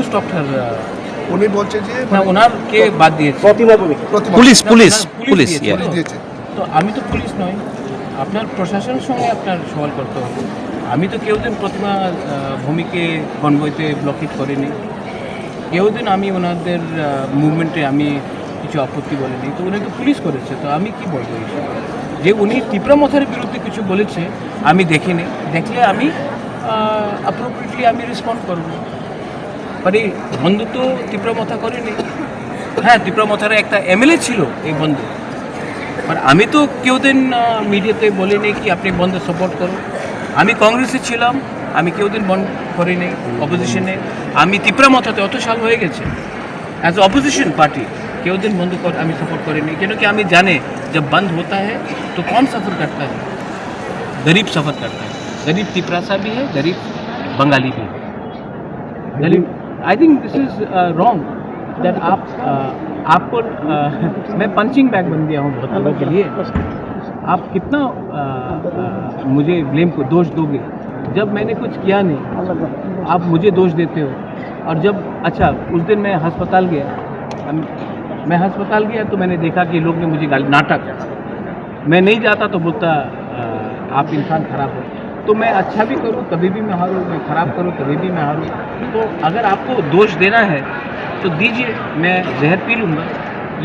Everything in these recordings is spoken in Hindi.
stopped her. উনি বলছে যে না ওনারকে বাদ দিয়েছে। পুলিশ পুলিশ পুলিশ দিয়েছে। তো আমি তো পুলিশ নই, আপনার প্রশাসনের সঙ্গে আপনার সওয়াল করতে হবে। আমি তো কেউদিন প্রতিমা ভূমিকে কনভয়তে ব্লকেট করিনি, কেউদিন আমি ওনাদের মুভমেন্টে আমি কিছু আপত্তি বলিনি। তো উনি তো পুলিশ করেছে, তো আমি কি বলবো এইসব? যে উনি টিপরা মথার বিরুদ্ধে কিছু বলেছে আমি দেখিনি, দেখলে আমি অ্যাপ্রোপ্রিয়েটলি আমি রেসপন্ড করবো। মানে বন্ধু তো তীব্র মথা করেনি। হ্যাঁ, তীব্র মথার একটা এমএলএ ছিল এই বন্ধু, আর আমি তো কেউদিন মিডিয়াতে বলিনি কি আপনি বন্ধ সাপোর্ট করুন। আমি কংগ্রেসে ছিলাম, আমি কেউদিন বন্ধ করিনি অপোজিশনে। আমি তীব্রা মথাতে অত সাল হয়ে গেছে एज अपोजिशन पार्टी केवल बंद कर আমি सपोर्ट करेंगे, क्योंकि हमें जाने जब बंद होता है तो कौन सफ़र करता है? गरीब सफ़र करता है। गरीब तिपरासा भी है, गरीब बंगाली भी है। गरीब I think this is wrong that आपको मैं पंचिंग बैग बन गया हूँ बहुत लोगों के लिए। आप कितना मुझे ब्लेम को दोष दोगे जब मैंने कुछ किया नहीं, आप मुझे दोष देते हो। और जब अच्छा उस दिन मैं अस्पताल गया तो मैंने देखा कि लोग ने मुझे गाली, नाटक, मैं नहीं जाता तो बोलता आप इंसान खराब हो। तो मैं अच्छा भी करूँ कभी भी मैं हारूँ, मैं ख़राब करूँ कभी भी मैं हारूँ। तो अगर आपको दोष देना है तो दीजिए, मैं जहर पी लूँगा।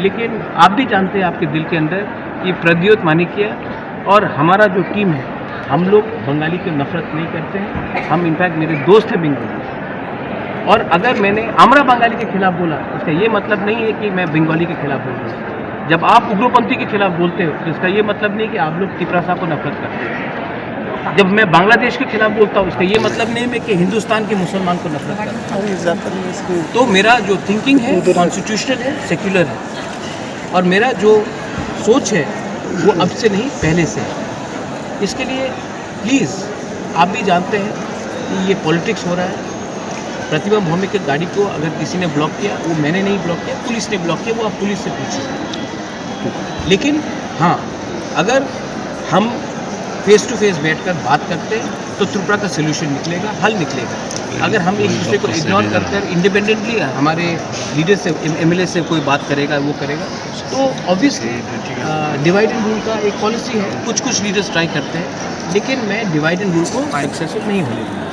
लेकिन आप भी जानते हैं आपके दिल के अंदर कि प्रद्योत मानिक्य और हमारा जो टीम है, हम लोग बंगाली की नफरत नहीं करते हैं। हम इनफैक्ट मेरे दोस्त हैं बंगाली, और अगर मैंने आमरा बंगाली के खिलाफ बोला इसका ये मतलब नहीं है कि मैं बंगाली के खिलाफ बोल रहा हूँ। जब आप उग्रपंथी के खिलाफ बोलते हो तो इसका ये मतलब नहीं कि आप लोग तिपरासा को नफरत करते हो। जब मैं बांग्लादेश के खिलाफ बोलता हूँ इसका ये मतलब नहीं है कि हिंदुस्तान के मुसलमान को नफरत करता हूँ। तो मेरा जो थिंकिंग है कॉन्स्टिट्यूशनल है, सेक्युलर है, और मेरा जो सोच है वो अब से नहीं पहले से है। इसके लिए प्लीज़ आप भी जानते हैं कि ये पॉलिटिक्स हो रहा है। प्रतिमा भौमिक की गाड़ी को अगर किसी ने ब्लॉक किया, वो मैंने नहीं ब्लॉक किया, पुलिस ने ब्लॉक किया, वो आप पुलिस से पूछिए। लेकिन हाँ, अगर हम फेस टू फेस बैठकर बात करते हैं तो त्रिपुरा का सोल्यूशन निकलेगा, हल निकलेगा। अगर हम एक दूसरे को इग्नोर करकर इंडिपेंडेंटली हमारे लीडर से, एमएलए से कोई बात करेगा, वो करेगा, तो ऑब्वियसली डिवाइड एंड रूल का एक पॉलिसी है। कुछ लीडर्स ट्राई करते हैं, लेकिन मैं डिवाइड एंड रूल को सक्सेसफुल नहीं होने दूँगा।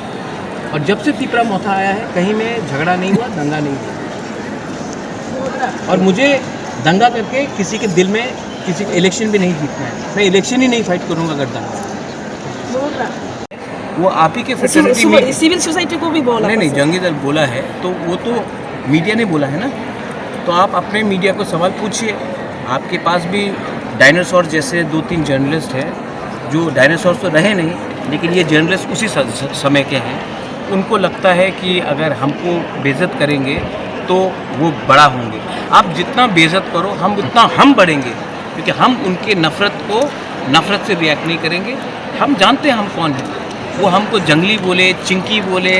और जब से तीपरा मोथा आया है कहीं में झगड़ा नहीं हुआ, दंगा नहीं हुआ। और मुझे दंगा करके किसी के दिल में किसी को इलेक्शन भी नहीं जीतना है। मैं इलेक्शन ही नहीं फाइट करूंगा अगर दंगा। वो आप ही के फ्रेटर्निटी में सिविल सोसाइटी को भी बोला, नहीं जंगी दल बोला है, तो वो तो मीडिया ने बोला है ना। तो आप अपने मीडिया को सवाल पूछिए। आपके पास भी डायनासोर जैसे 2-3 जर्नलिस्ट हैं जो डायनासोर तो रहे नहीं, लेकिन ये जर्नलिस्ट उसी समय के हैं। उनको लगता है कि अगर हमको बेइज्जत करेंगे तो वो बड़ा होंगे। आप जितना बेइज्जत करो हम उतना हम बढ़ेंगे, क्योंकि हम उनके नफ़रत से रिएक्ट नहीं करेंगे। हम जानते हैं हम कौन हैं। वो हमको जंगली बोले, चिंकी बोले,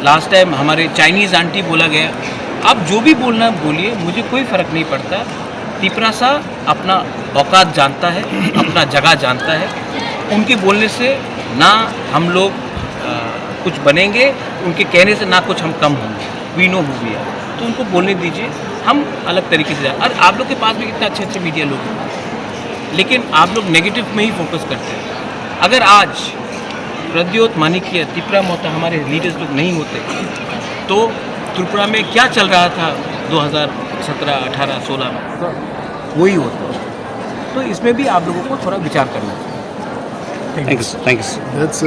लास्ट टाइम हमारे चाइनीज़ आंटी बोला गया। आप जो भी बोलना बोलिए, मुझे कोई फ़र्क नहीं पड़ता। तिपरासा अपना औकात जानता है, अपना जगह जानता है। उनके बोलने से ना हम लोग कुछ बनेंगे, उनके कहने से ना कुछ हम कम होंगे। We know who we are. तो उनको बोलने दीजिए, हम अलग तरीके से और आप लोग के पास भी कितने अच्छे मीडिया लोग हैं, लेकिन आप लोग नेगेटिव में ही फोकस करते हैं। अगर आज प्रद्योत मानिक्य, तिपरा मोथा हमारे लीडर्स लोग नहीं होते तो त्रिपुरा में क्या चल रहा था 2017, 18, 16 में, वही होता। तो इसमें भी आप लोगों को थोड़ा विचार करना चाहिए। थैंक्स।